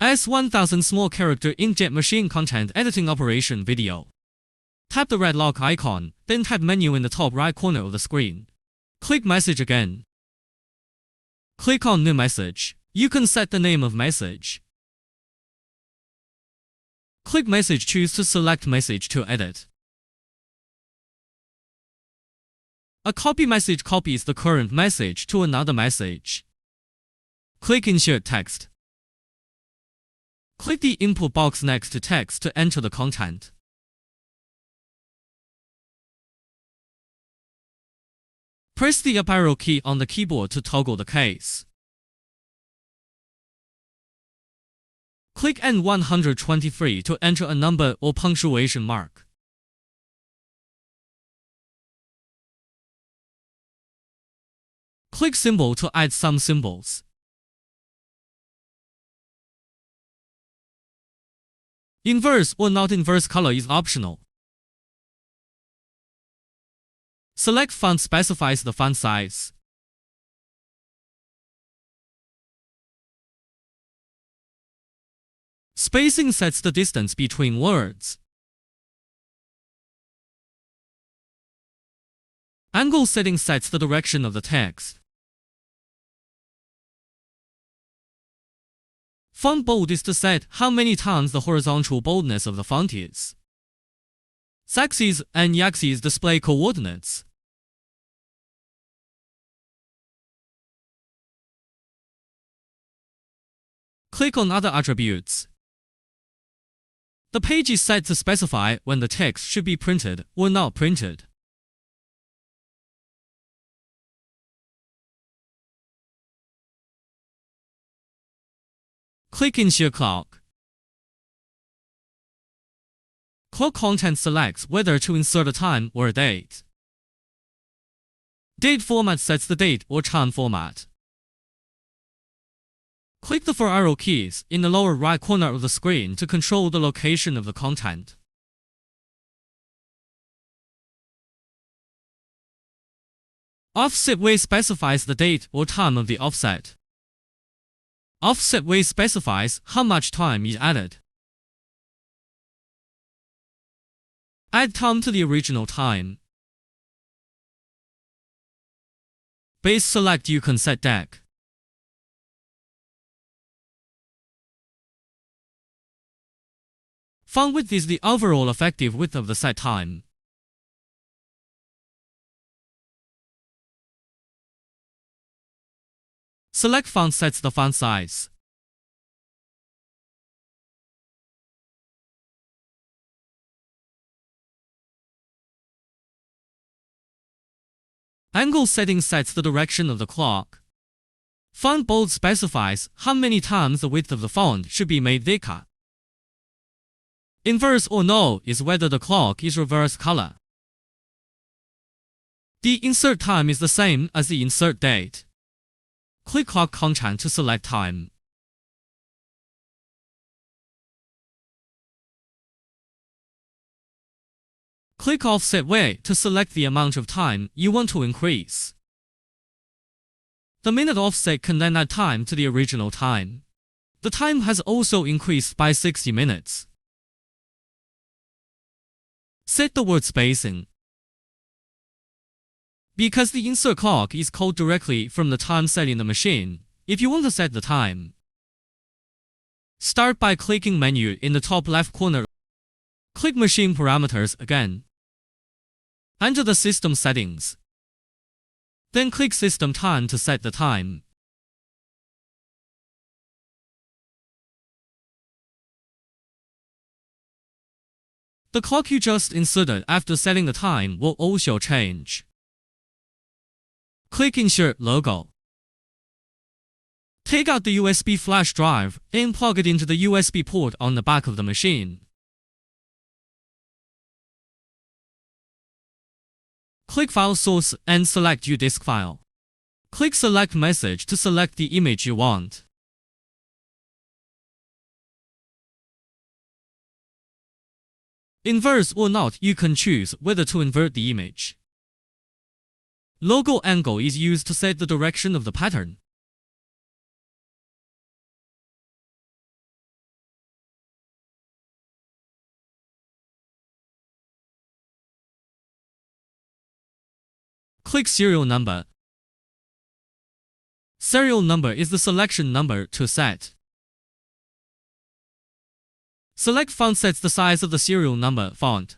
S1000 small character inkjet machine content editing operation video. Tap the red lock icon, then type menu in the top right corner of the screen. Click message again. Click on new message. You can set the name of message. Click message, choose to select message to edit. A copy message copies the current message to another message. Click insert text. Click the input box next to text to enter the content. Press the up arrow key on the keyboard to toggle the case. Click N123 to enter a number or punctuation mark. Click symbol to add some symbols. Inverse or not inverse color is optional. Select font specifies the font size. Spacing sets the distance between words. Angle setting sets the direction of the text. Font bold is to set how many times the horizontal boldness of the font is. Z-axis and Y-axis display coordinates. Click on other attributes. The page is set to specify when the text should be printed or not printed. Click insert clock. Clock content selects whether to insert a time or a date. Date format sets the date or time format. Click the four arrow keys in the lower right corner of the screen to control the location of the content. Offset way specifies the date or time of the offset. Offset way specifies how much time is added. Add time to the original time. Base select, you can set deck. Font width is the overall effective width of the set time. Select font sets the font size. Angle setting sets the direction of the clock. Font bold specifies how many times the width of the font should be made thicker. Inverse or no is whether the clock is reverse color. The insert time is the same as the insert date. Click clock content to select time. Click offset way to select the amount of time you want to increase. The minute offset can then add time to the original time. The time has also increased by 60 minutes. Set the word spacing. Because the insert clock is called directly from the time set in the machine, if you want to set the time, start by clicking menu in the top left corner. Click machine parameters again. Enter the system settings. Then click system time to set the time. The clock you just inserted after setting the time will also change. Click insert logo. Take out the USB flash drive and plug it into the USB port on the back of the machine. Click file source and select your disk file. Click select message to select the image you want. Inverse or not, you can choose whether to invert the image. Logo angle is used to set the direction of the pattern. Click Serial Number. Serial number is the selection number to set. Select Font sets the size of the serial number font.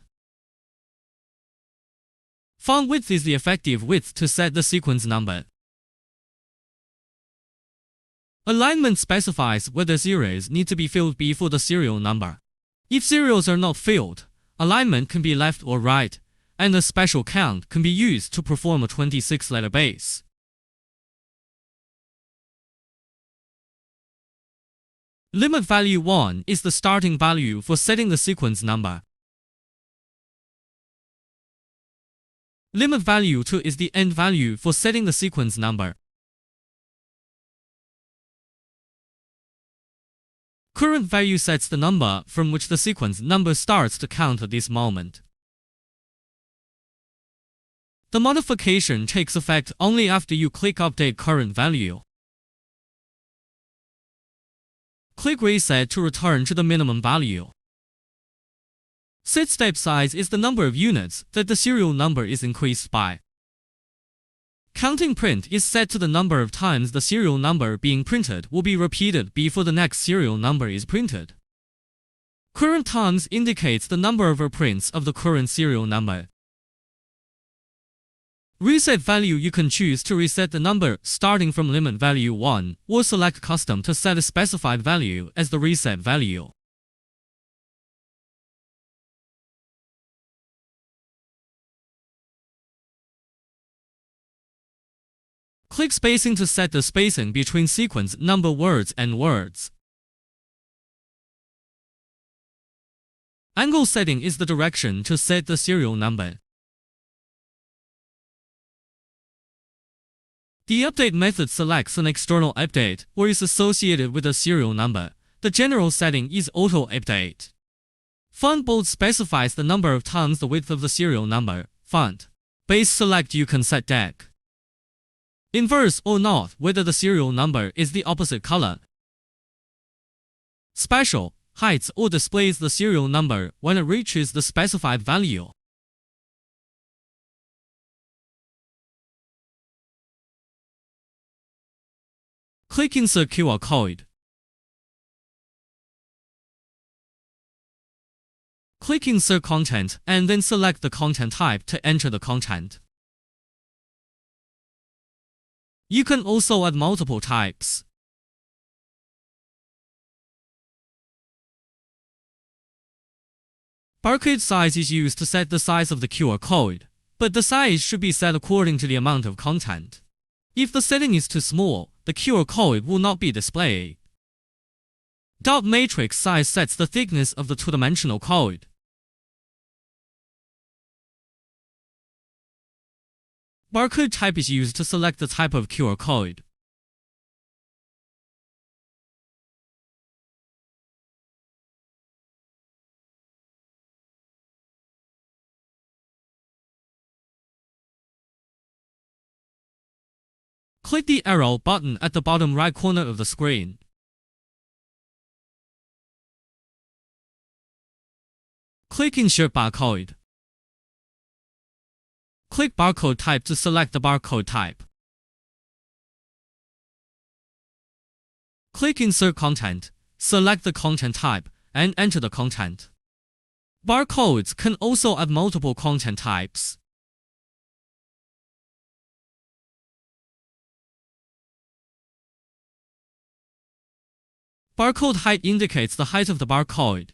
Font width is the effective width to set the sequence number. Alignment specifies whether zeros need to be filled before the serial number. If zeros are not filled, alignment can be left or right, and a special count can be used to perform a 26-letter base. Limit value 1 is the starting value for setting the sequence number. Limit value 2 is the end value for setting the sequence number. Current value sets the number from which the sequence number starts to count at this moment. The modification takes effect only after you click Update Current Value. Click Reset to return to the minimum value. Set step size is the number of units that the serial number is increased by. Counting print is set to the number of times the serial number being printed will be repeated before the next serial number is printed. Current times indicates the number of reprints of the current serial number. Reset value you can choose to reset the number starting from limit value 1 or select custom to set a specified value as the reset value. Click spacing to set the spacing between sequence number words and words. Angle setting is the direction to set the serial number. The update method selects an external update or is associated with a serial number. The general setting is auto update. Font bold specifies the number of times the width of the serial number. Font base select you can set deck. Inverse or not whether the serial number is the opposite color. Special hides or displays the serial number when it reaches the specified value. Click Insert QR code. Click Insert Content and then select the content type to enter the content. You can also add multiple types. Barcode size is used to set the size of the QR code, but the size should be set according to the amount of content. If the setting is too small, the QR code will not be displayed. Dot matrix size sets the thickness of the two-dimensional code. Barcode type is used to select the type of QR code. Click the arrow button at the bottom right corner of the screen. Click Insert Barcode. Click Barcode Type to select the barcode type. Click Insert Content, select the content type, and enter the content. Barcodes can also add multiple content types. Barcode height indicates the height of the barcode.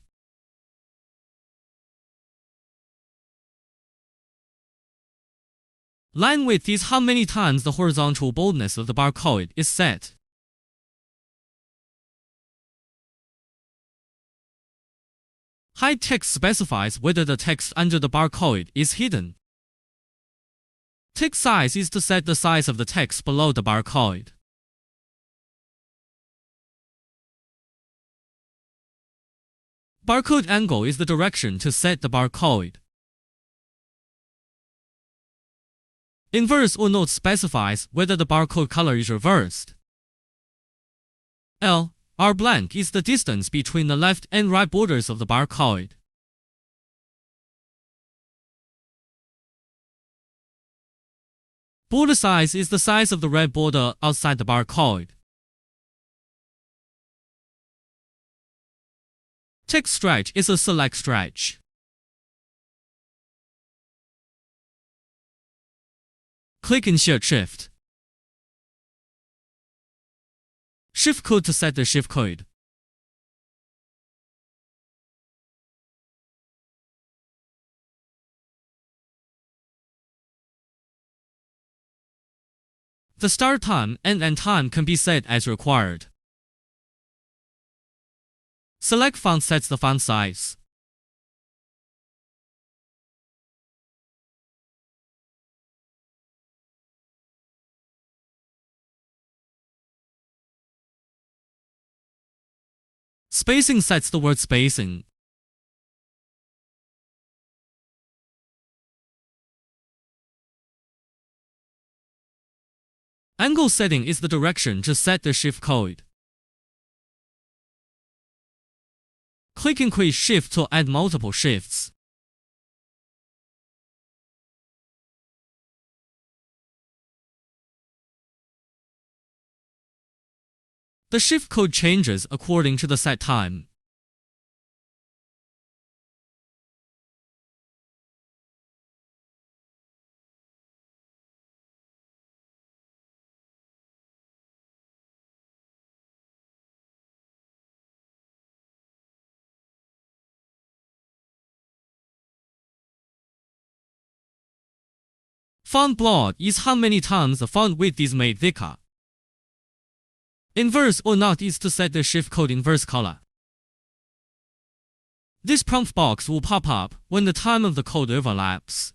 Line width is how many times the horizontal boldness of the barcode is set. Hide text specifies whether the text under the barcode is hidden. Text size is to set the size of the text below the barcode. Barcode angle is the direction to set the barcode. Inverse or not specifies whether the barcode color is reversed. R blank is the distance between the left and right borders of the barcode. Border size is the size of the red border outside the barcode. Text stretch is a select stretch. Click Insert Shift. Shift code to set the shift code. The start time and end time can be set as required. Select Font sets the font size. Spacing sets the word spacing. Angle setting is the direction to set the shift code. Click Increase Shift to add multiple shifts. The shift code changes according to the set time. Font bloat is how many times the font width is made thicker. Inverse or not is to set the shift code inverse color. This prompt box will pop up when the time of the code overlaps.